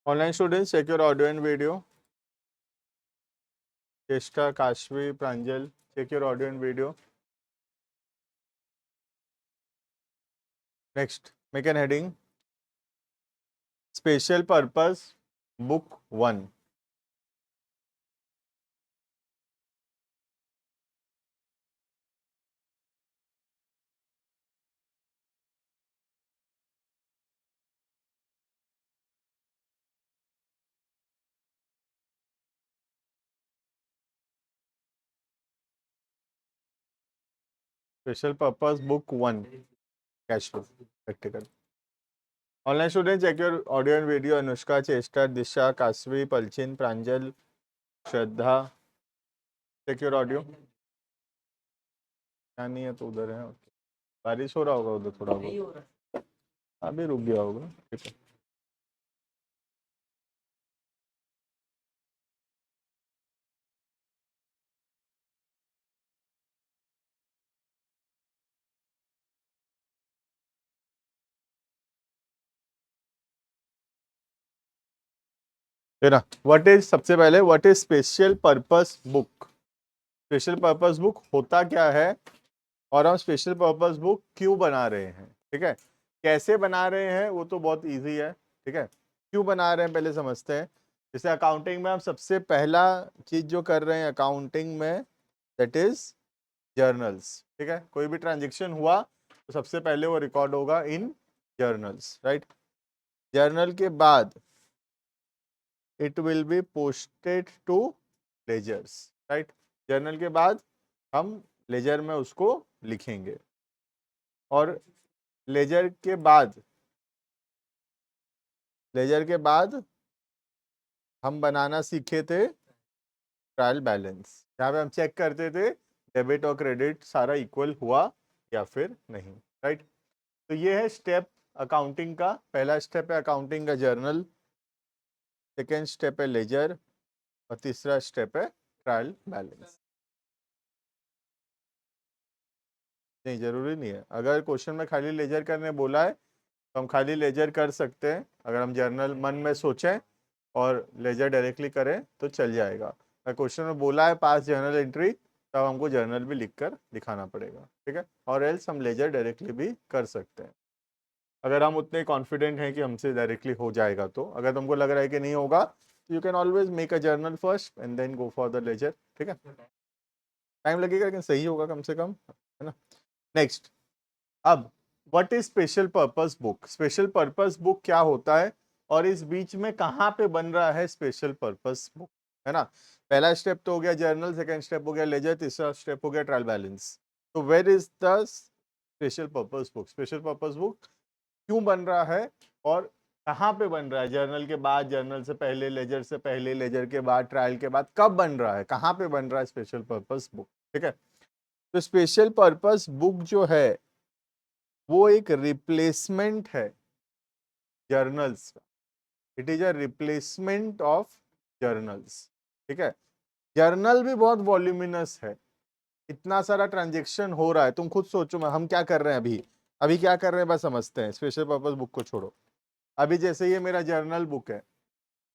Online students, check your audio and video. Cheshta, Kashvi, Pranjal, check your audio and video. Next, make an heading. Special purpose, book 1. Special purpose, book 1. Kashvi, practical. Online students, check your audio and video. Anushka, Cheshta, Disha, Kashvi, Palchin, Pranjal, Shraddha. Check your audio. क्या नहीं है तो उधर है. बारिश हो रहा होगा उधर थोड़ा बहुत. अभी रुक गया होगा. ठीक है. व्हाट इज सबसे पहले what is special purpose book. Special purpose book होता क्या है और हम स्पेशल पर्पस बुक क्यों बना रहे हैं. ठीक है. कैसे बना रहे हैं वो तो बहुत इजी है. ठीक है. क्यों बना रहे हैं पहले समझते हैं. जैसे अकाउंटिंग में हम सबसे पहला चीज जो कर रहे हैं अकाउंटिंग में दैट इज जर्नल्स. ठीक है. कोई भी ट्रांजेक्शन हुआ तो सबसे पहले वो रिकॉर्ड होगा इन जर्नल्स. राइट. जर्नल के बाद it will be posted to ledgers. Right. Journal के बाद हम लेजर में उसको लिखेंगे और लेजर के बाद हम बनाना सीखे थे ट्रायल बैलेंस. जहाँ पे हम चेक करते थे डेबिट और क्रेडिट सारा इक्वल हुआ या फिर नहीं. राइट. तो ये है स्टेप अकाउंटिंग का. पहला स्टेप है अकाउंटिंग का जर्नल, सेकेंड स्टेप है लेजर और तीसरा स्टेप है ट्रायल बैलेंस. नहीं जरूरी नहीं है. अगर क्वेश्चन में खाली लेजर करने बोला है तो हम खाली लेजर कर सकते हैं. अगर हम जर्नल मन में सोचें और लेजर डायरेक्टली करें तो चल जाएगा. अगर क्वेश्चन में बोला है पास जर्नल एंट्री तब हमको जर्नल भी लिख कर दिखाना पड़ेगा. ठीक है. और एल्स हम लेजर डायरेक्टली भी कर सकते हैं अगर हम उतने कॉन्फिडेंट हैं कि हमसे डायरेक्टली हो जाएगा. तो अगर तुमको लग रहा है कि नहीं होगा तो you can always make a journal first and then go for the ledger. ठीक है. टाइम लगेगा लेकिन सही होगा कम से कम. है ना. नेक्स्ट. अब what is special purpose book. Special purpose book क्या होता है और इस बीच में कहाँ पे बन रहा है स्पेशल पर्पस बुक. है ना. पहला स्टेप तो हो गया जर्नल, सेकंड स्टेप हो गया लेजर, तीसरा स्टेप हो गया ट्रायल बैलेंस. तो where is the special purpose book. Special purpose book क्यों बन रहा है और कहाँ पे बन रहा है. जर्नल के बाद, जर्नल से पहले, लेजर से पहले, लेजर के बाद, ट्रायल के बाद, कब बन रहा है, कहाँ पे बन रहा है स्पेशल पर्पस बुक. ठीक है. तो स्पेशल पर्पस बुक जो है वो एक रिप्लेसमेंट है जर्नल्स का. It is a replacement of journals. ठीक है. जर्नल भी बहुत वॉल्यूमिनस है. इतना सारा ट्रांजेक्शन हो रहा है. तुम खुद सोचो मैं हम क्या कर रहे हैं अभी. अभी क्या कर रहे हैं बस समझते हैं. स्पेशल पर्पस बुक को छोड़ो. अभी जैसे ये मेरा जर्नल बुक है.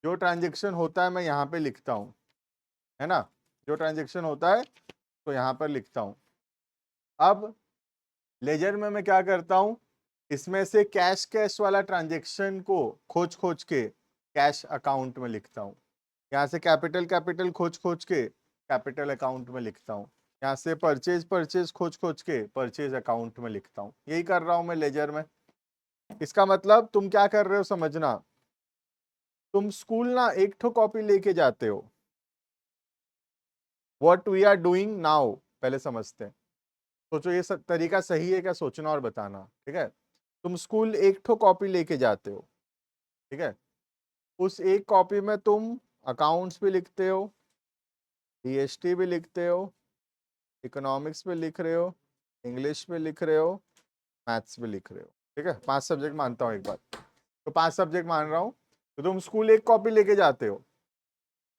जो ट्रांजेक्शन होता है मैं यहाँ पे लिखता हूँ. है ना. जो ट्रांजेक्शन होता है तो यहाँ पर लिखता हूँ. अब लेजर में मैं क्या करता हूँ, इसमें से कैश कैश वाला ट्रांजेक्शन को खोज खोज के कैश अकाउंट में लिखता हूँ. यहाँ से कैपिटल कैपिटल खोज खोज के कैपिटल अकाउंट में लिखता हूँ. यहाँ से परचेज परचेज खोज खोज के परचेज अकाउंट में लिखता हूँ. यही कर रहा हूँ मैं लेजर में. इसका मतलब तुम क्या कर रहे हो समझना. तुम स्कूल ना एक ठो कॉपी लेके जाते हो. What we are doing now पहले समझते हैं. सोचो ये तरीका सही है क्या सोचना और बताना. ठीक है. तुम स्कूल एक ठो कॉपी लेके जाते हो. ठीक है. उस एक कॉपी में तुम अकाउंट्स भी लिखते हो, जीएसटी भी लिखते हो, इकोनॉमिक्स भी लिख रहे हो, इंग्लिश भी लिख रहे हो, मैथ्स भी लिख रहे हो. ठीक है. 5 सब्जेक्ट मानता हूँ एक बार. तो 5 सब्जेक्ट मान रहा हूँ. तो तुम स्कूल एक कॉपी लेके जाते हो.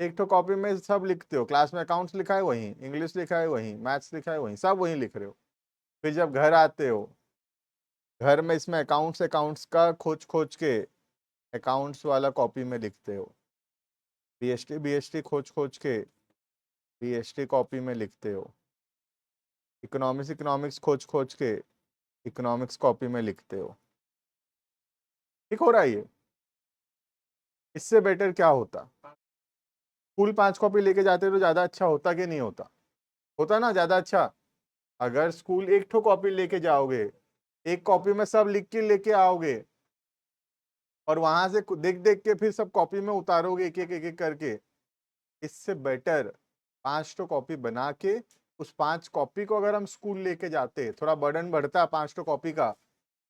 एक तो कॉपी में सब लिखते हो. क्लास में अकाउंट्स लिखा है वहीं, इंग्लिश लिखा है वहीं, मैथ्स लिखा है वहीं, सब वहीं लिख रहे हो. फिर जब घर आते हो घर में इसमें अकाउंट्स अकाउंट्स का खोज खोज के अकाउंट्स वाला कॉपी में लिखते हो, बीएसटी खोज खोज के बीएसटी कॉपी में लिखते हो, इकोनॉमिक्स खोज खोज के इकोनॉमिक्स कॉपी में लिखते हो। ठीक हो रहा है ये? इससे बेटर क्या होता? स्कूल 5 कॉपी लेके जाते तो ज्यादा अच्छा होता कि नहीं होता? होता ना ज्यादा अच्छा। अगर स्कूल एक ठो कॉपी लेके जाओगे, एक कॉपी में सब लिख के लेके आओगे और वहां से देख देख के फिर सब कॉपी में उतारोगे एक एक करके, इससे बेटर 5 तो कॉपी बना के उस 5 कॉपी को अगर हम स्कूल लेके जाते, थोड़ा बर्डन बढ़ता 5 तो कॉपी का,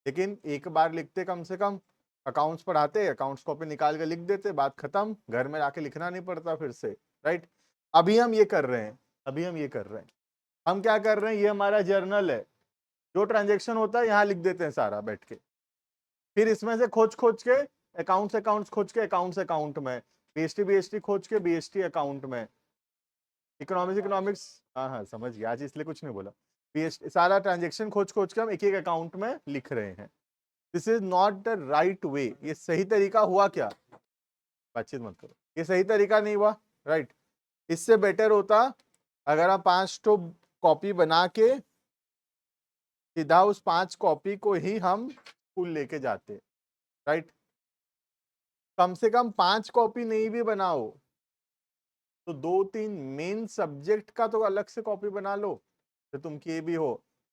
लेकिन एक बार लिखते, कम से कम अकाउंट्स पढ़ाते, अकाउंट्स कॉपी निकाल के लिख देते, बात खत्म, घर में आके लिखना नहीं पड़ता फिर से। राइट? अभी हम ये कर रहे हैं, अभी हम ये कर रहे हैं। हम क्या कर रहे हैं, ये हमारा जर्नल है, जो ट्रांजेक्शन होता है यहाँ लिख देते हैं सारा बैठ के, फिर इसमें से खोज खोज के अकाउंट्स खोज के अकाउंट्स अकाउंट में, बीएसटी खोज के बीएसटी अकाउंट में, इकोनॉमिक्स, हाँ हाँ समझ गया, आज इसलिए कुछ नहीं बोला, बीएसटी सारा ट्रांजेक्शन खोज खोज के हम एक एक अकाउंट में लिख रहे हैं। This is not the right way. ये सही तरीका हुआ क्या? बातचीत मत करो, ये सही तरीका नहीं हुआ। राइट? इससे बेटर होता अगर आप 5 तो कॉपी बना के सीधा उस 5 कॉपी को ही हम स्कूल लेके जाते। राइट? कम से कम 5 कॉपी नहीं भी बनाओ तो 2-3 मेन सब्जेक्ट का तो अलग से कॉपी बना लो। तो तुम किए भी हो,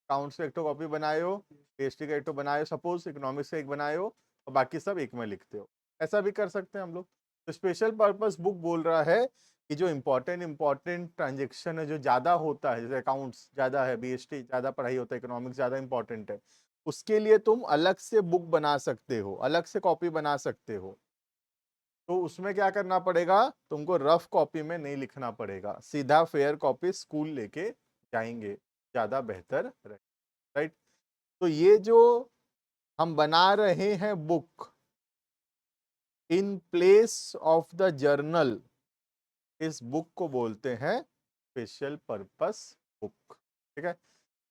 अकाउंट्स का एक तो कॉपी बनाए हो, पीएचडी का एक तो बनाए हो, सपोज इकोनॉमिक्स का एक बनाए हो, और बाकी सब एक में लिखते हो। ऐसा भी कर सकते हैं हम लोग। तो स्पेशल पर्पस बुक बोल रहा है कि जो इंपॉर्टेंट ट्रांजेक्शन है, जो ज्यादा होता है, जैसे अकाउंट्स ज्यादा है, बीएसटी ज्यादा पढ़ाई होता है, इकोनॉमिक्स ज्यादा इंपॉर्टेंट है, उसके लिए तुम अलग से बुक बना सकते हो, अलग से कॉपी बना सकते हो। तो उसमें क्या करना पड़ेगा, तुमको रफ कॉपी में नहीं लिखना पड़ेगा, सीधा फेयर कॉपी स्कूल लेके जाएंगे, ज्यादा बेहतर रहे। राइट? तो ये जो हम बना रहे हैं book in place of the journal, इस बुक को बोलते हैं स्पेशल पर्पस बुक। ठीक है?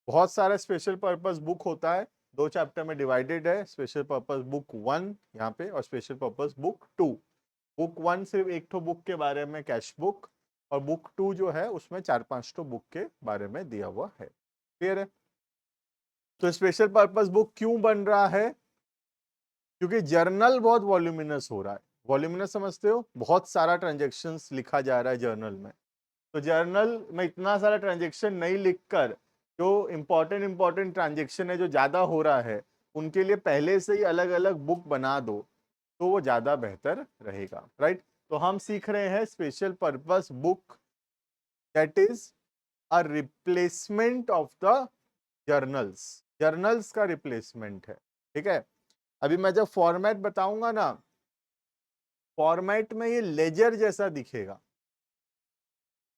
बहुत सारा स्पेशल पर्पस बुक होता है, 2 चैप्टर में डिवाइडेड है, स्पेशल पर्पस बुक 1 यहाँ पे और स्पेशल पर्पस बुक 2। बुक 1 सिर्फ एक तो बुक के बारे में, कैश बुक, और बुक 2 जो है उसमें 4-5 तो बुक के बारे में दिया हुआ है। क्लियर है? तो स्पेशल पर्पस बुक क्यों बन रहा है? क्योंकि जर्नल बहुत वॉल्यूमिनस हो रहा है। वॉल्यूमिनस समझते हो? बहुत सारा ट्रांजेक्शन्स लिखा जा रहा है जर्नल में। तो जर्नल में इतना सारा ट्रांजेक्शन नहीं लिखकर, जो इंपॉर्टेंट ट्रांजेक्शन है, जो ज्यादा हो रहा है, उनके लिए पहले से ही अलग अलग बुक बना दो, तो वो ज्यादा बेहतर रहेगा। राइट? तो हम सीख रहे हैं special purpose book that is a replacement of the journals. Journals का रिप्लेसमेंट है। ठीक है? अभी मैं जब फॉर्मेट बताऊंगा ना, फॉर्मेट में ये लेजर जैसा दिखेगा।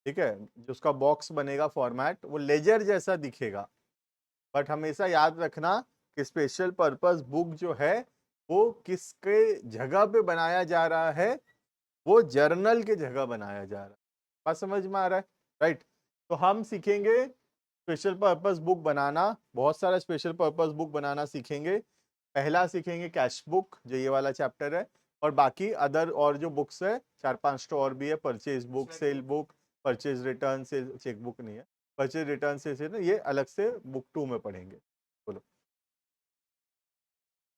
ठीक है? जो उसका बॉक्स बनेगा फॉर्मेट, वो लेजर जैसा दिखेगा, बट हमेशा याद रखना कि स्पेशल पर्पस बुक जो है वो किसके जगह पे बनाया जा रहा है, वो जर्नल के जगह बनाया जा रहा है। बात समझ में आ रहा है? राइट? तो हम सीखेंगे स्पेशल पर्पस बुक बनाना, बहुत सारा स्पेशल पर्पस बुक बनाना सीखेंगे। पहला सीखेंगे कैश बुक, जो ये वाला चैप्टर है, और बाकी अदर और जो बुक्स है 4-5 तो और भी है, purchase book, cell book, purchase return से, चेक बुक नहीं है, परचेज रिटर्न से ये अलग से बुक 2 में पढ़ेंगे। बोलो,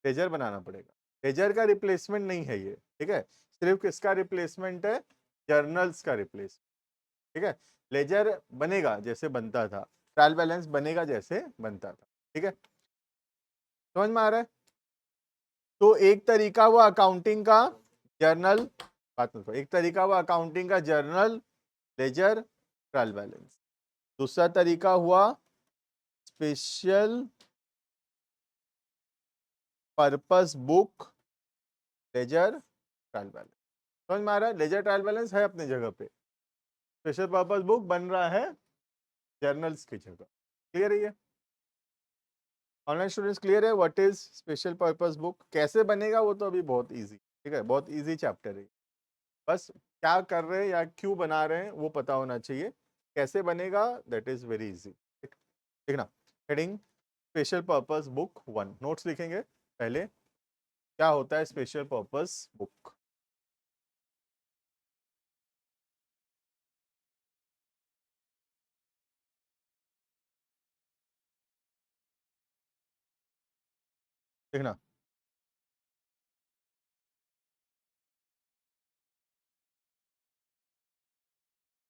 लेजर बनाना पड़ेगा। लेजर का रिप्लेसमेंट नहीं है ये। ठीक है? सिर्फ किसका रिप्लेसमेंट है? जर्नल्स का रिप्लेसमेंट। ठीक है? लेजर बनेगा जैसे बनता था, ट्रायल बैलेंस बनेगा जैसे बनता था। ठीक है? समझ में आ रहा है? तो एक तरीका हुआ अकाउंटिंग का जर्नल, बात मत करो, एक तरीका हुआ अकाउंटिंग का जर्नल, लेजर, ट्रायल बैलेंस। दूसरा तरीका हुआ special purpose book, ledger, trial balance. समझ में आ रहा है? लेजर ट्रायल बैलेंस है अपनी जगह पे, स्पेशल पर्पस बुक बन रहा है जर्नल्स की जगह। क्लियर है ये? ऑनलाइन स्टूडेंट्स क्लियर है what is special purpose book? कैसे बनेगा वो तो अभी बहुत इजी। ठीक है? बहुत इजी चैप्टर है, बस क्या कर रहे हैं या क्यों बना रहे हैं वो पता होना चाहिए। कैसे बनेगा दैट इज वेरी इजी। देखना, heading special purpose book 1, notes लिखेंगे पहले। क्या होता है स्पेशल पर्पस बुक? देखना,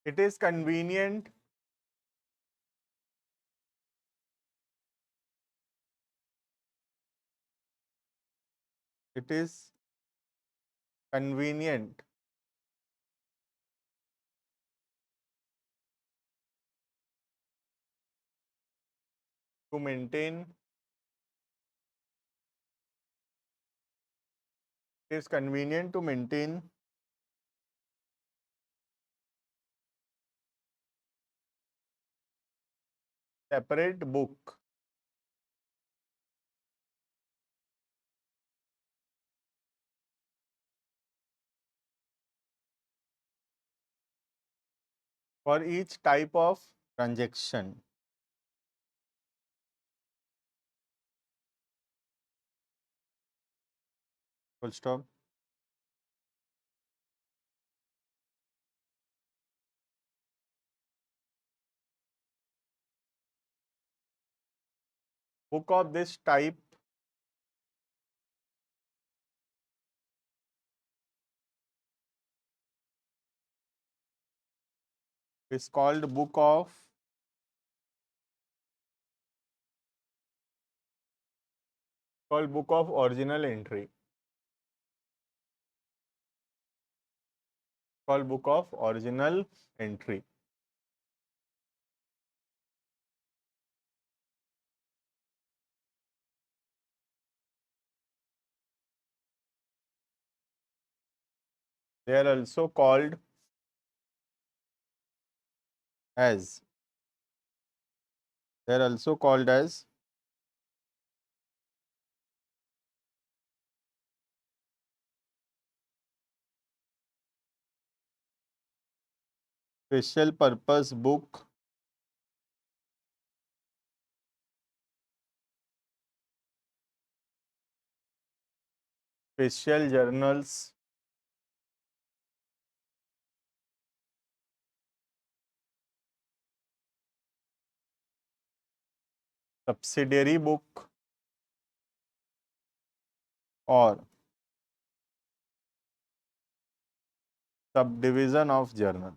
it is convenient it is convenient to maintain it is convenient to maintain separate book for each type of transaction. Full stop. Book of this type is called book of original entry. Called book of original entry. They are also called as they are also called as special purpose book special journals subsidiary book or subdivision of journal.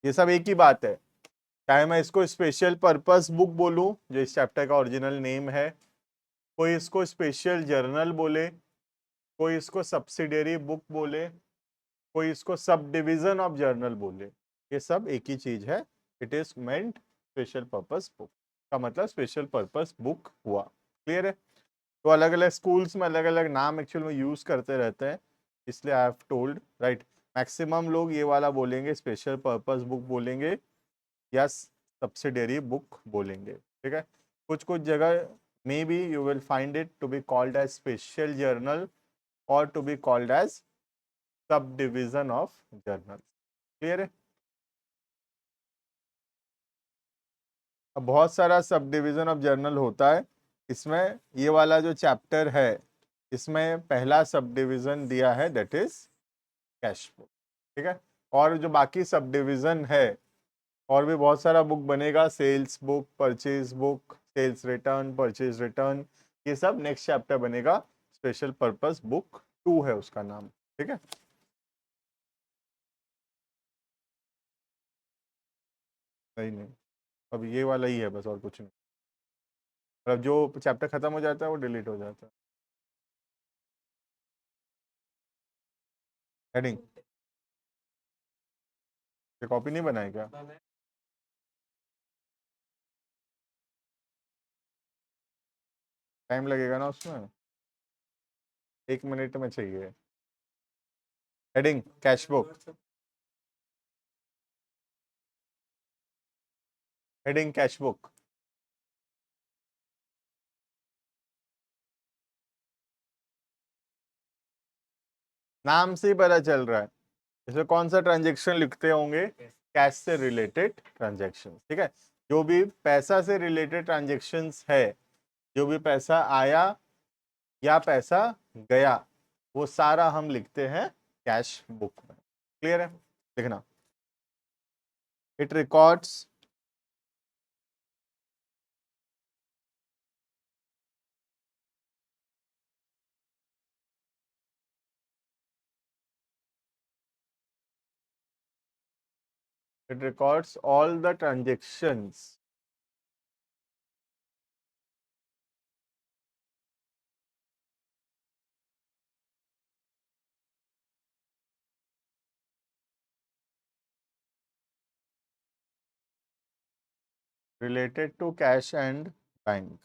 ये सब एक ही बात है, चाहे मैं इसको special purpose book बोलूं जो इस चैप्टर का ओरिजिनल नेम है, कोई इसको स्पेशल जर्नल बोले, कोई इसको सब्सिडियरी बुक बोले, कोई इसको सब डिवीजन ऑफ जर्नल बोले, ये सब एक ही चीज है। It is meant special purpose book का मतलब स्पेशल पर्पस बुक हुआ। क्लियर है? तो अलग अलग स्कूल्स में अलग अलग नाम एक्चुअल में यूज करते रहते हैं, इसलिए I have told right. Maximum लोग ये वाला बोलेंगे, स्पेशल पर्पस बुक बोलेंगे या सब्सिडियरी बुक बोलेंगे। ठीक है? कुछ कुछ जगह maybe you will find it to be called as special journal और to be called as subdivision of journal. Clear है? अब बहुत सारा सब डिविजन ऑफ जर्नल होता है, इसमें ये वाला जो चैप्टर है इसमें पहला सब डिविजन दिया है, दैट इज कैश बुक। ठीक है? और जो बाकी सब डिविजन है और भी बहुत सारा बुक बनेगा, sales book, purchase book, sales return, purchase return, ये सब नेक्स्ट चैप्टर बनेगा। स्पेशल पर्पस बुक 2 है उसका नाम। ठीक है? नहीं नहीं, अब ये वाला ही है बस, और कुछ नहीं। मतलब जो चैप्टर खत्म हो जाता है वो डिलीट हो जाता है। हेडिंग कॉपी नहीं बनाए क्या? टाइम लगेगा ना उसमें, 1 मिनट में चाहिए। Heading cash book, heading cash book. नाम से ही पता चल रहा है इसमें कौन सा ट्रांजेक्शन लिखते होंगे, कैश से रिलेटेड ट्रांजेक्शन। ठीक है? जो भी पैसा से रिलेटेड ट्रांजेक्शन्स है जो भी पैसा आया या पैसा गया वो सारा हम लिखते हैं कैश बुक में। क्लियर है? लिखना, it records all the transactions related to cash and bank.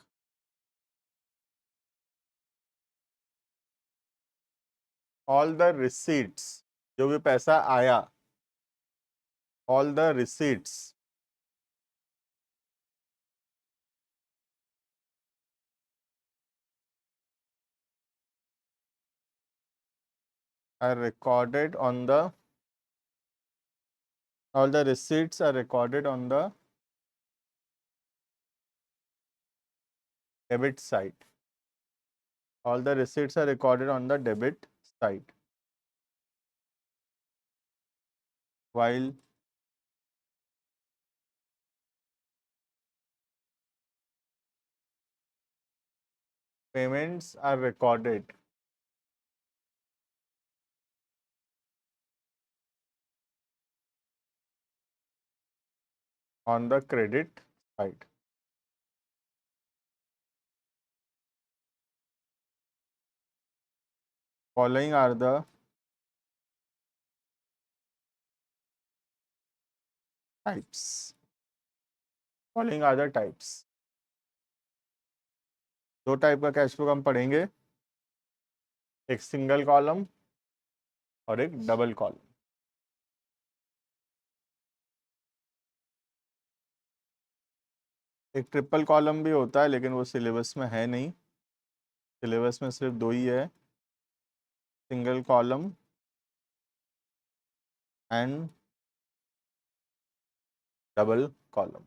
All the receipts, जो भी पैसा आया, all the receipts are recorded on the all the receipts are recorded on the debit side. All the receipts are recorded on the debit side. While payments are recorded on the credit side. Following are the types. Following are the types. दो type का cash flow हम पढ़ेंगे, एक single column और एक double column. एक triple column भी होता है लेकिन वो सिलेबस में है नहीं, सिलेबस में सिर्फ दो ही है, single column and double column.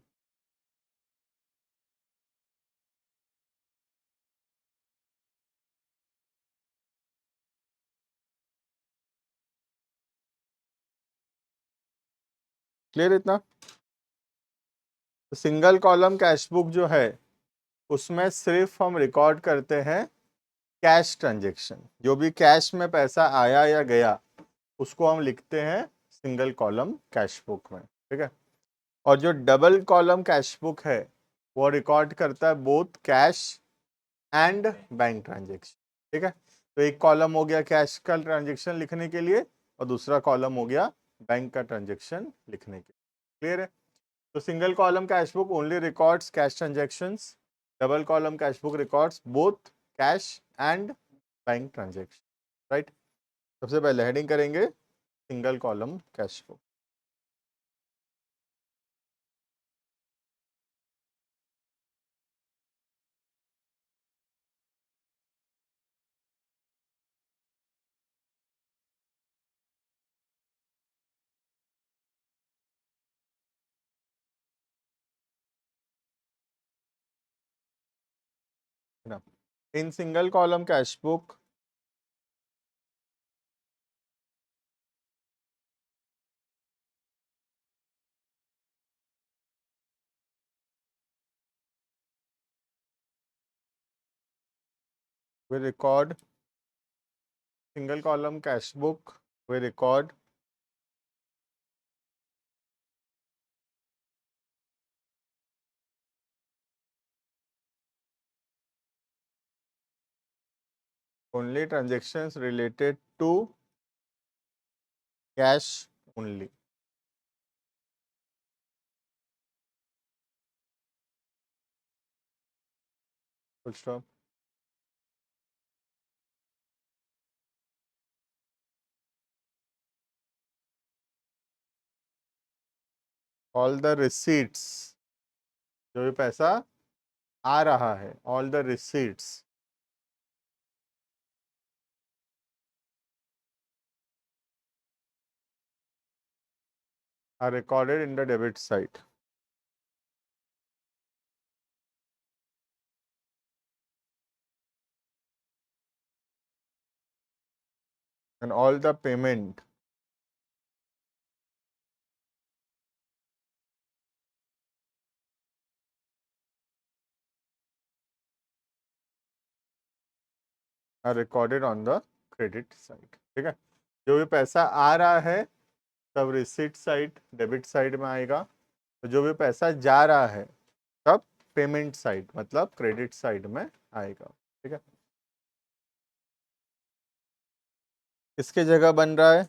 Clear इतना? सिंगल कॉलम कैश बुक जो है उसमें सिर्फ हम रिकॉर्ड करते हैं कैश ट्रांजैक्शन, जो भी कैश में पैसा आया या गया उसको हम लिखते हैं सिंगल कॉलम कैश बुक में। ठीक है? और जो डबल कॉलम कैश बुक है वो रिकॉर्ड करता है both cash and bank transaction. ठीक है? तो एक कॉलम हो गया कैश का ट्रांजेक्शन लिखने के लिए और दूसरा कॉलम हो गया बैंक का ट्रांजेक्शन लिखने के लिए। क्लियर है? तो single column cash book only records cash transactions, double column cash book records both cash and bank transaction. Right? सबसे पहले हेडिंग करेंगे single column cash book. In single column cash book, we record single column cash book, we record only transactions related to cash only. Full stop. All the receipts, जो भी पैसा आ रहा है, all the receipts are recorded in the debit side. and all the payment are recorded on the credit side। ठीक है, जो भी पैसा आ रहा है तब रिसीट साइड डेबिट साइड में आएगा, तो जो भी पैसा जा रहा है तब पेमेंट साइड मतलब क्रेडिट साइड में आएगा। ठीक है, किसके जगह बन रहा है?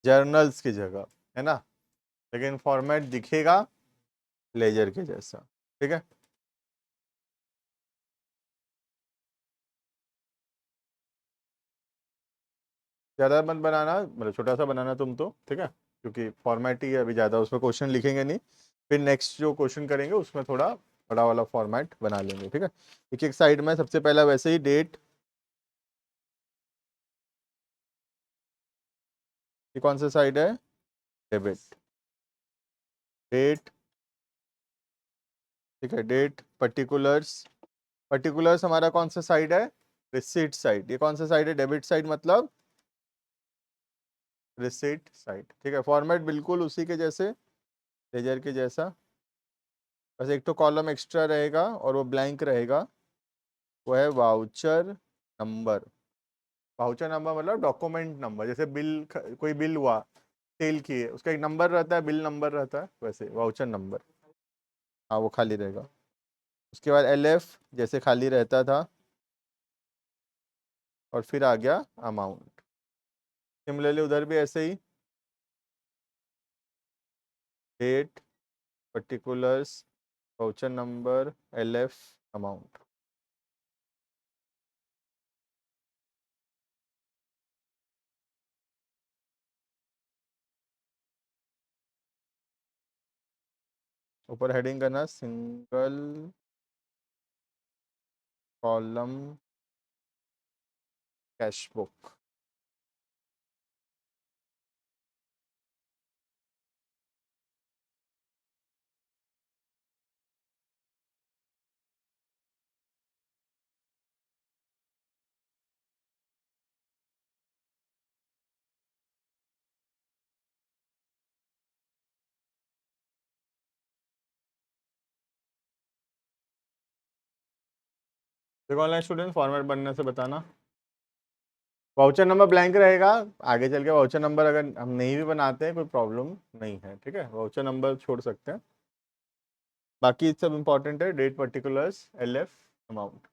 जर्नल्स की जगह, है ना, लेकिन फॉर्मेट दिखेगा लेजर के जैसा। ठीक है, ज़्यादा मत बनाना, मतलब छोटा सा बनाना तुम तो, ठीक है, क्योंकि फॉर्मेट ही है अभी, ज़्यादा उसमें क्वेश्चन लिखेंगे नहीं, फिर नेक्स्ट जो क्वेश्चन करेंगे उसमें थोड़ा बड़ा वाला फॉर्मेट बना लेंगे। ठीक है, एक एक साइड में सबसे पहला वैसे ही डेट, ये कौन सा साइड है? डेबिट। डेट, ठीक है, डेट पर्टिकुलर्स, पर्टिकुलर्स हमारा कौन सा साइड है? Receipt side. ये कौन सा साइड है? डेबिट साइड मतलब रिसीट साइड। ठीक है, फॉर्मेट बिल्कुल उसी के जैसे, लेजर के जैसा, बस एक तो कॉलम एक्स्ट्रा रहेगा और वो ब्लैंक रहेगा, वो है वाउचर नंबर। वाउचर नंबर मतलब डॉक्यूमेंट नंबर, जैसे बिल, कोई बिल हुआ सेल की है, उसका एक नंबर रहता है, बिल नंबर रहता है, वैसे वाउचर नंबर। हाँ, वो खाली रहेगा। उसके बाद LF जैसे खाली रहता था, और फिर आ गया अमाउंट। सिमिलरली उधर भी ऐसे ही, date particulars voucher number LF amount. ऊपर हेडिंग करना सिंगल कॉलम कैश बुक। देखो ऑनलाइन स्टूडेंट, फॉर्मेट बनने से बताना। वाउचर नंबर ब्लैंक रहेगा, आगे चल के वाउचर नंबर अगर हम नहीं भी बनाते हैं कोई प्रॉब्लम नहीं है। ठीक है, वाउचर नंबर छोड़ सकते हैं, बाकी सब इंपॉर्टेंट है, date particulars LF amount.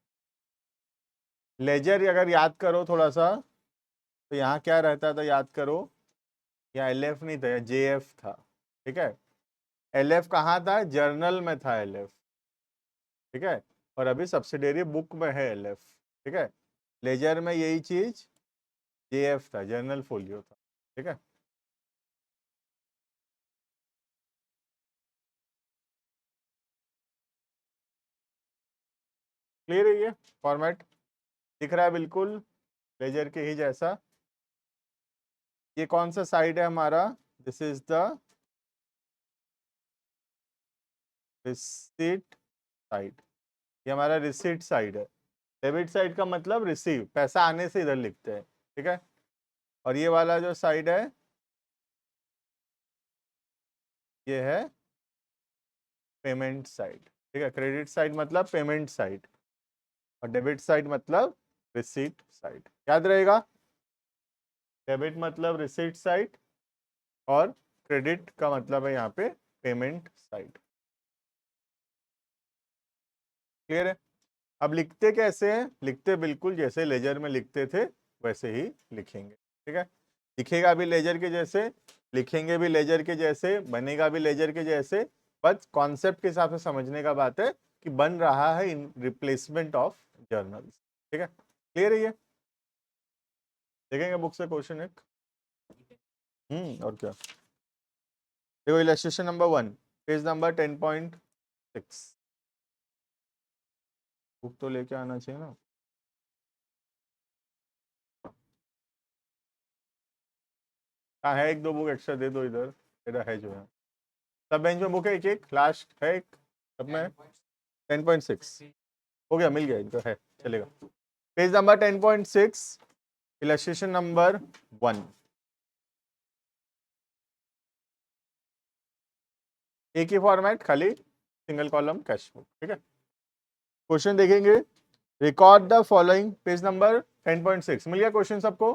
Ledger अगर याद करो थोड़ा सा, तो यहाँ क्या रहता था याद करो, यहाँ LF नहीं था, यहाँ JF था। ठीक है, LF कहाँ था? जर्नल में था LF। ठीक है, और अभी सब्सिडियरी बुक में है LF। ठीक है, लेजर में यही चीज JF था, जर्नल फोलियो था। ठीक है, क्लियर है? ये फॉर्मेट दिख रहा है बिल्कुल लेजर के ही जैसा। ये कौन सा साइड है हमारा? This is the receipt side, ये हमारा रिसीट साइड है। डेबिट साइड का मतलब रिसीव, पैसा आने से इधर लिखते हैं। ठीक है, और ये वाला जो साइड है ये है पेमेंट साइड। ठीक है, क्रेडिट साइड मतलब पेमेंट साइड, और डेबिट साइड मतलब रिसीट साइड। याद रहेगा, डेबिट मतलब रिसीट साइड, और क्रेडिट का मतलब है यहाँ पे पेमेंट साइड। क्लियर है? अब लिखते कैसे हैं? लिखते बिल्कुल जैसे लेजर में लिखते थे वैसे ही लिखेंगे। ठीक है, दिखेगा भी लेजर के जैसे, लिखेंगे भी लेजर के जैसे, बनेगा भी लेजर के जैसे, बस कॉन्सेप्ट के हिसाब से समझने का बात है कि बन रहा है इन रिप्लेसमेंट ऑफ जर्नल्स। ठीक है, क्लियर है ये? देखेंगे बुक से क्वेश्चन एक। और क्या, देखो illustration number 1, page number 10.6। Book तो लेके आना चाहिए ना। हाँ है, एक दो बुक एक्स्ट्रा दे दो इधर, इधर है जो है, सब बेंच में बुक है, एक एक लास्ट है एक सब में। 10.6 हो गया, मिल गया, इनको है, चलेगा। पेज नंबर 10.6, इलस्ट्रेशन नंबर 1, एक ही फॉर्मेट, खाली सिंगल कॉलम कैश बुक, ठीक है। क्वेश्चन देखेंगे, record the following, page number 10.6 मिल गया क्वेश्चन सबको।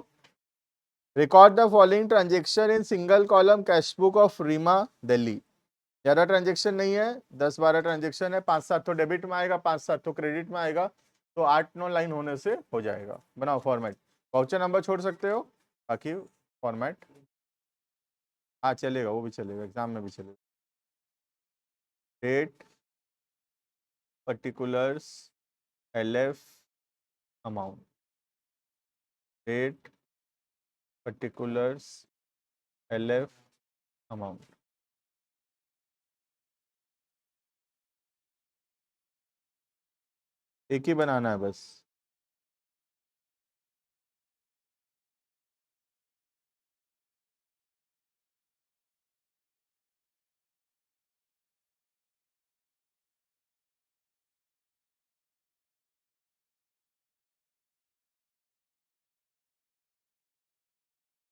Record the following transaction in single column cash book of Reema Delhi. ज्यादा ट्रांजेक्शन नहीं है, 10-12 ट्रांजेक्शन है, 5-7 तो डेबिट में आएगा, 5-7 तो क्रेडिट में आएगा, तो 8-9 लाइन होने से हो जाएगा। बनाओ फॉर्मेट, वाउचर नंबर छोड़ सकते हो, बाकी फॉर्मेट हाँ चलेगा, वो भी चलेगा, एग्जाम में भी चलेगा। Date, particulars, LF, amount, date, particulars, LF, amount. एक ही बनाना है बस।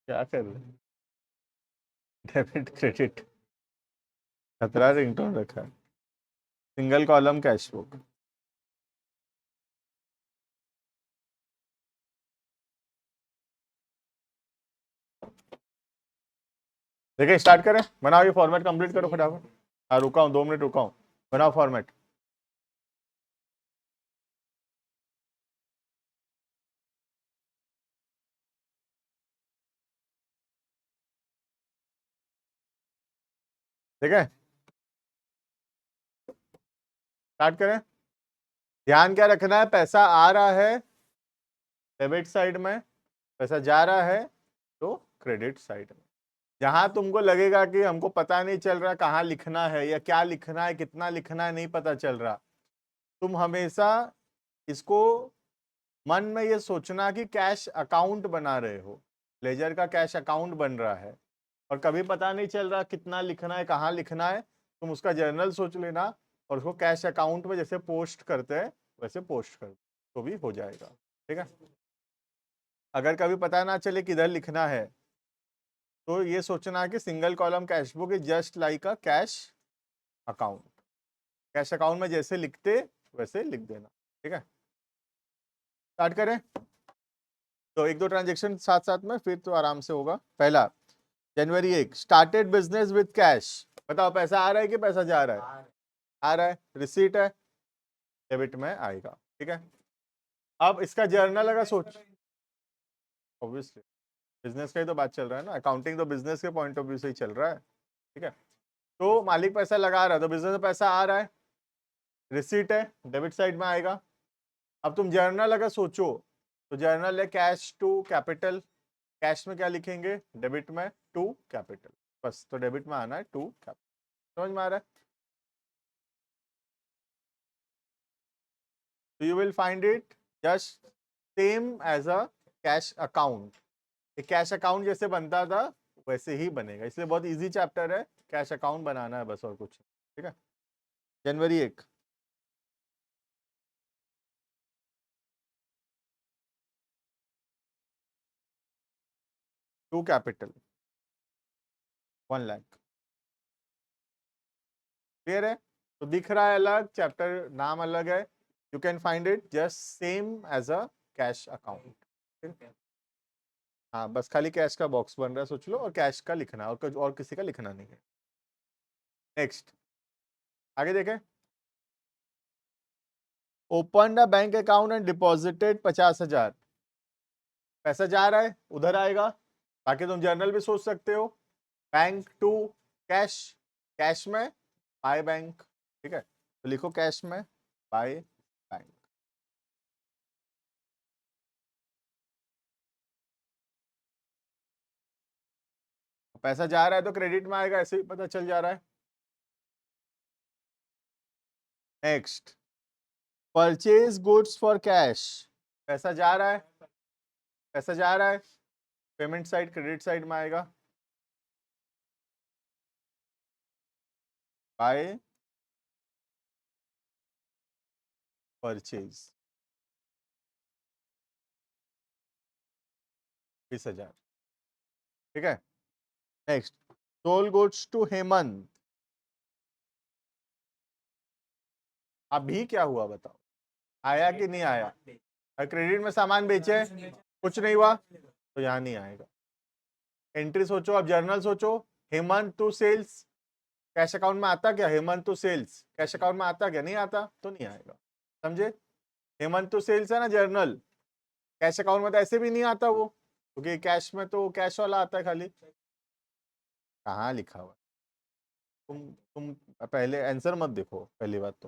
क्या कर रहे, डेबिट क्रेडिट, खतरा रिंगटोन रखा है, सिंगल कॉलम कैश बुक। देखिए स्टार्ट करें, बनाओ, ये फॉर्मेट कंप्लीट करो फटाफट। हाँ रुका हूँ, 2 मिनट रुका हूँ, बनाओ फॉर्मेट। ठीक है, स्टार्ट करें। ध्यान क्या रखना है, पैसा आ रहा है डेबिट साइड में, पैसा जा रहा है तो क्रेडिट साइड में। जहां तुमको लगेगा कि हमको पता नहीं चल रहा कहाँ लिखना है या क्या लिखना है, कितना लिखना है, नहीं पता चल रहा, तुम हमेशा इसको मन में ये सोचना कि कैश अकाउंट बना रहे हो, लेजर का कैश अकाउंट बन रहा है, और कभी पता नहीं चल रहा कितना लिखना है, कहाँ लिखना है, तुम उसका जर्नल सोच लेना और उसको कैश अकाउंट में जैसे पोस्ट करते हैं वैसे पोस्ट कर तो भी हो जाएगा। ठीक है, अगर कभी पता ना चले किधर लिखना है तो ये सोचना कि single column cash book is just like a cash account, cash account में जैसे लिखते वैसे लिख देना। ठीक है, स्टार्ट करें। तो 1-2 ट्रांजेक्शन साथ साथ में, फिर तो आराम से होगा। पहला, जनवरी 1, स्टार्टेड बिजनेस विद कैश। बताओ पैसा आ रहा है कि पैसा जा रहा है? आ रहा है, रिसीट है, डेबिट में आएगा। ठीक है, अब इसका जर्नल अगर सोच, ऑब्वियसली बिजनेस का ही तो बात चल रहा है ना, अकाउंटिंग तो बिजनेस के पॉइंट ऑफ व्यू से ही चल रहा है। ठीक है, तो मालिक पैसा लगा रहा है तो बिजनेस में पैसा आ रहा है, रिसीट है, डेबिट साइड में आएगा। अब तुम जर्नल अगर सोचो तो जर्नल है कैश टू कैपिटल, कैश में क्या लिखेंगे, डेबिट में टू कैपिटल, बस तो डेबिट में आना है टू कैपिटल। समझ में आ रहा है? तो you will find it just same as a cash account, cash account जैसे बनता था वैसे ही बनेगा, इसलिए बहुत इजी चैप्टर है, कैश अकाउंट बनाना है बस और कुछ। ठीक है, जनवरी 1, टू कैपिटल 1 लाख। क्लियर है? तो दिख रहा है अलग, चैप्टर नाम अलग है, you can find it just same as a cash account. हाँ बस खाली कैश का बॉक्स बन रहा है सोच लो, और कैश का लिखना है, और कुछ और किसी का लिखना नहीं है। नेक्स्ट, आगे देखें। Open the bank account and deposited 50,000। पैसा जा रहा है, उधर आएगा। बाकी तुम जर्नल भी सोच सकते हो, बैंक टू कैश, कैश में बाय बैंक। ठीक है, तो लिखो कैश में बाय बैंक। पैसा जा रहा है तो क्रेडिट में आएगा, ऐसे ही पता चल जा रहा है। Next, purchase goods for cash. पैसा जा रहा है, पैसा जा रहा है, पेमेंट साइड क्रेडिट साइड में आएगा, बाय परचेज। 20,000। ठीक है, next sold goods to Hemant, अभी क्या हुआ बताओ, आया कि नहीं आया? क्रेडिट में सामान बेचे, कुछ नहीं हुआ, तो यहाँ नहीं आएगा। एंट्री सोचो, अब जर्नल सोचो, Hemant to sales, cash account में आता क्या? Hemant to sales cash account में आता क्या? नहीं आता, तो नहीं आएगा। समझे? हेमंत टू सेल्स है ना जर्नल, कैश अकाउंट में तो ऐसे भी नहीं आता वो, क्योंकि कैश में तो कैश वाला आता है खाली। कहाँ लिखा हुआ? तुम पहले आंसर मत देखो, पहली बात तो।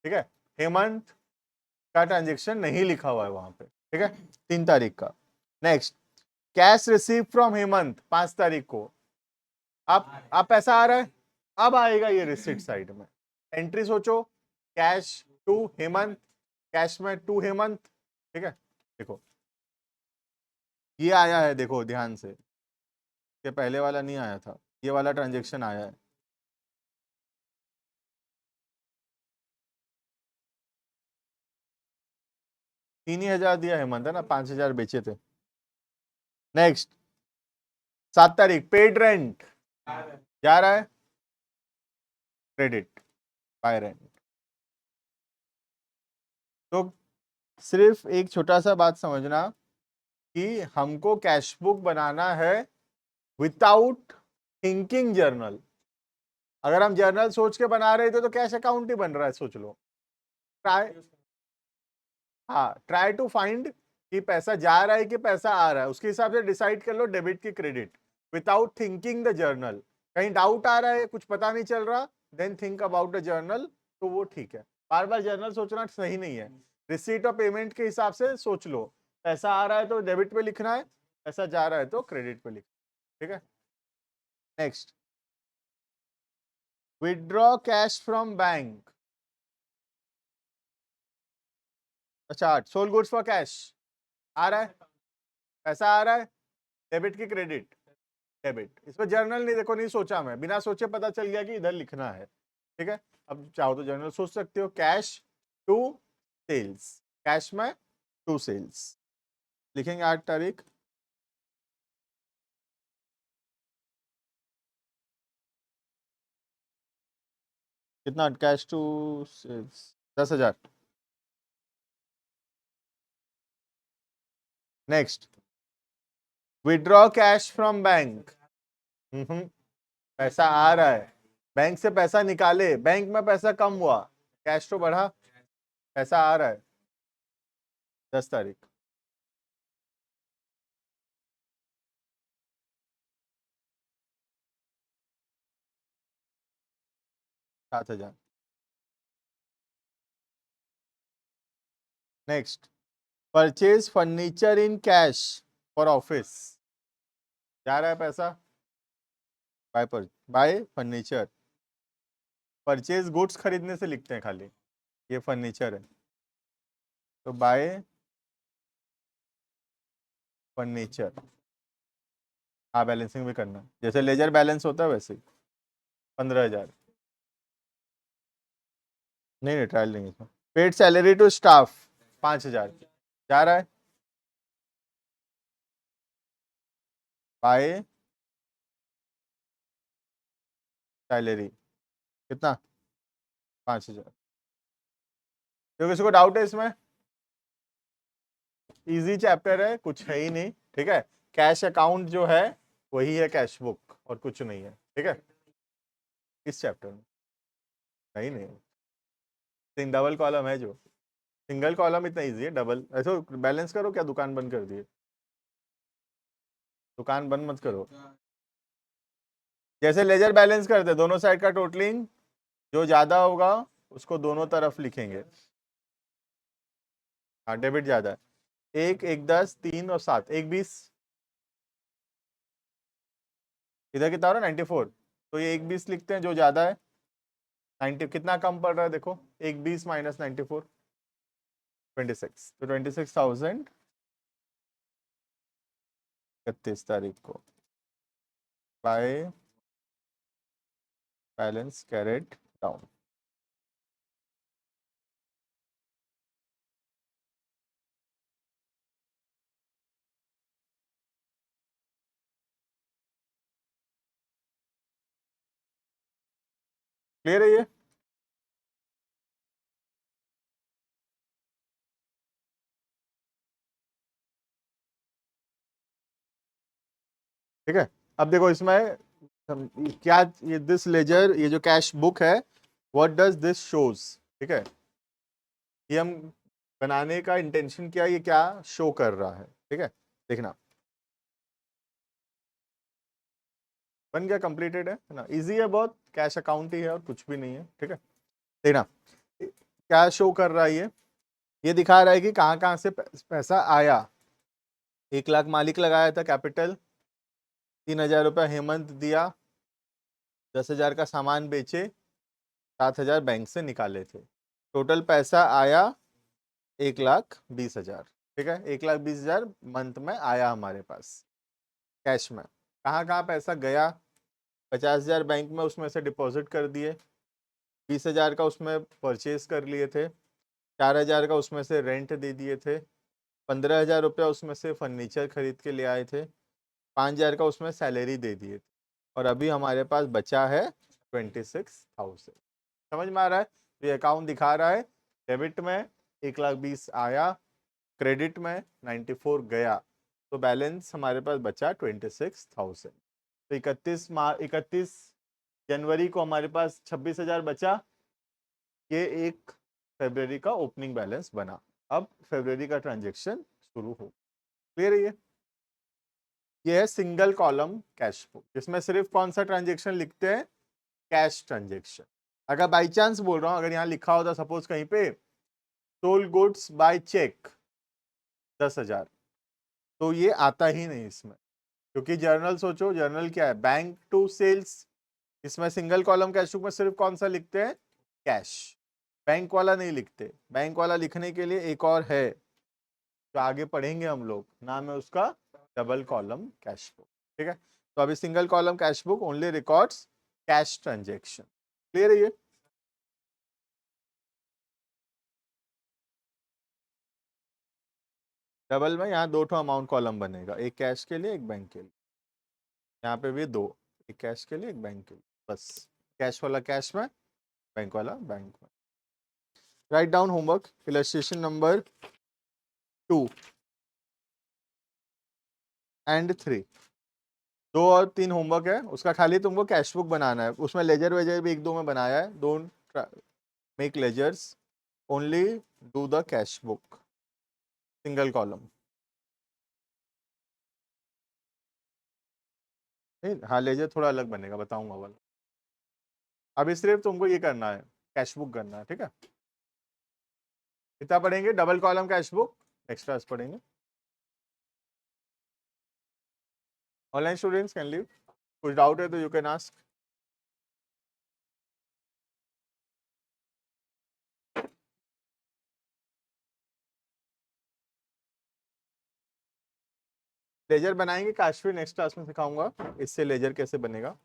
ठीक है, हेमंत का ट्रांजेक्शन नहीं लिखा हुआ है वहां पे। ठीक है, 3 तारीख का। Next, cash receive from Hemant 5 तारीख को। अब पैसा आ रहा है, अब आएगा ये रिसिप्ट साइड में। एंट्री सोचो, कैश टू हेमंत, कैश में टू हेमंत। ठीक है, देखो ये आया है, देखो ध्यान से, ये पहले वाला नहीं आया था, ये वाला ट्रांजेक्शन आया है। 3 ही हजार दिया हेमंत है ना, 5,000 बेचे थे। नेक्स्ट, 7 तारीख पेड रेंट जा रहा है, क्रेडिट बाय रेंट। तो सिर्फ एक छोटा सा बात समझना कि हमको कैश बुक बनाना है विदाउट थिंकिंग जर्नल। अगर हम जर्नल सोच के बना रहे थे तो कैश अकाउंट ही बन रहा है, सोच लो। ट्राई, हाँ ट्राई टू फाइंड कि पैसा जा रहा है कि पैसा आ रहा है, उसके हिसाब से डिसाइड कर लो डेबिट की credit, without thinking the journal. कहीं डाउट आ रहा है, कुछ पता नहीं चल रहा, then think about the journal, तो वो ठीक है। बार बार जर्नल सोचना सही नहीं है। रिसीट और पेमेंट के हिसाब से सोच लो, पैसा आ रहा है तो डेबिट पे लिखना है, पैसा जा रहा है तो क्रेडिट पे लिखना है। ठीक है, next, withdraw cash from bank. अच्छा, सोल गुड्स फॉर कैश आ रहा है, पैसा आ रहा है, डेबिट की क्रेडिट, डेबिट। इसमें जर्नल नहीं, देखो नहीं सोचा, मैं बिना सोचे पता चल गया कि इधर लिखना है। ठीक है, अब चाहो तो जर्नल सोच सकते हो, कैश टू सेल्स, कैश में टू सेल्स लिखेंगे 8 तारीख। कितना cash to sales? 10,000। Next, withdraw cash from bank. पैसा आ रहा है, बैंक से पैसा निकाले, बैंक में पैसा कम हुआ, कैश तो बढ़ा, पैसा आ रहा है। 10 तारीख। 7,000। Next, purchase furniture in cash for office, जा रहा है पैसा, बाय पर बाय फर्नीचर। परचेज गुड्स खरीदने से लिखते हैं खाली, ये फर्नीचर है, तो बाय फर्नीचर। हाँ बैलेंसिंग भी करना, जैसे लेजर बैलेंस होता है वैसे ही। 15,000। नहीं नहीं, ट्रायल नहीं है। पेड सैलरी टू स्टाफ 5,000 जा रहा है, बाय सैलरी, कितना? 5,000। तो किसी को डाउट है इसमें? इजी चैप्टर है, कुछ है ही नहीं। ठीक है, कैश अकाउंट जो है वही है कैश बुक, और कुछ नहीं है। ठीक है, इस चैप्टर में नहीं नहीं, डबल कॉलम है जो, सिंगल कॉलम इतना इजी है, डबल ऐसे बैलेंस करो, क्या दुकान बंद कर दिए? दुकान बंद मत करो, जैसे लेजर बैलेंस करते, दोनों साइड का टोटलिंग जो ज्यादा होगा उसको दोनों तरफ लिखेंगे। हाँ डेबिट ज्यादा है, 1, 1, 10, 3 और 7, 1, 20। इधर कितना हो रहा है? 94, तो ये 1, 20 लिखते हैं जो ज्यादा है। 90 कितना कम पड़ रहा है देखो, 1, 20 माइनस 94, 26, तो 26,000 31 तारीख को by balance carried down. Clear है ये? ठीक है, अब देखो इसमें क्या, ये दिस लेजर, ये जो कैश बुक है, व्हाट डज दिस शोज? ठीक है, ये हम बनाने का इंटेंशन क्या, ये क्या शो कर रहा है? ठीक है, देखना बन गया, कंप्लीटेड है ना, इजी है बहुत, कैश अकाउंट ही है और कुछ भी नहीं है। ठीक है, देखना क्या शो कर रहा है ये दिखा रहा है कि कहाँ कहाँ से पैसा आया। 1 लाख मालिक लगाया था कैपिटल, 3,000 रुपया हेमंत दिया, 10,000 का सामान बेचे, 7,000 बैंक से निकाले थे, टोटल पैसा आया 1,20,000। ठीक है, 1,20,000 मंथ में आया हमारे पास कैश में। कहाँ कहाँ पैसा गया? 50,000 बैंक में उसमें से डिपॉजिट कर दिए, 20,000 का उसमें परचेज कर लिए थे, 4,000 का उसमें से रेंट दे दिए थे, 15,000 रुपया उसमें से फर्नीचर खरीद के ले आए थे, 5,000 का उसमें सैलरी दे दिए थे, और अभी हमारे पास बचा है 26,000। समझ में आ रहा है? ये अकाउंट दिखा रहा है डेबिट में 1,20,000 आया, क्रेडिट में 94 गया, तो बैलेंस हमारे पास बचा 26,000। तो 31 जनवरी को हमारे पास 26,000 बचा, ये 1 फरवरी का ओपनिंग बैलेंस बना। अब फरवरी का ट्रांजेक्शन शुरू हो। क्लियर है ये है सिंगल कॉलम कैश बुक, जिसमें सिर्फ कौन सा ट्रांजेक्शन लिखते हैं? Cash transaction. अगर बाई चांस बोल रहा हूं, अगर यहाँ लिखा होता सपोज कहीं पे सोल्ड गुड्स बाय चेक 10,000, तो ये आता ही नहीं इसमें, क्योंकि जर्नल, सोचो जर्नल क्या है, बैंक टू सेल्स। इसमें सिंगल कॉलम कैश बुक में सिर्फ कौन सा लिखते हैं? कैश। बैंक वाला नहीं लिखते। बैंक वाला लिखने के लिए एक और है, जो आगे पढ़ेंगे हम लोग, नाम है उसका डबल कॉलम कैश बुक। ठीक है, तो अभी single column cash book only records cash transaction. Clear है ये? डबल में यहाँ 2 अमाउंट कॉलम बनेगा, एक कैश के लिए एक बैंक के लिए। यहाँ पे भी 2, एक कैश के लिए एक बैंक के लिए, बस कैश वाला कैश में, बैंक वाला बैंक में। Write down homework illustration number 2 and 3। 2 और 3 होमवर्क है, उसका खाली तुमको कैश बुक बनाना है। उसमें लेजर वेजर भी 1-2 में बनाया है, don't make ledgers, only do the cash book single column. हाँ, लेजर थोड़ा अलग बनेगा, बताऊंगा वाला। अभी सिर्फ तुमको ये करना है, कैश बुक करना है। ठीक है, कितना पढ़ेंगे? Double column cash book, extra पढ़ेंगे। ऑनलाइन स्टूडेंट्स कैन लीव, कुछ डाउट है तो यू कैन आस्क। लेजर बनाएंगे काशवी, नेक्स्ट क्लास में सिखाऊंगा इससे लेजर कैसे बनेगा।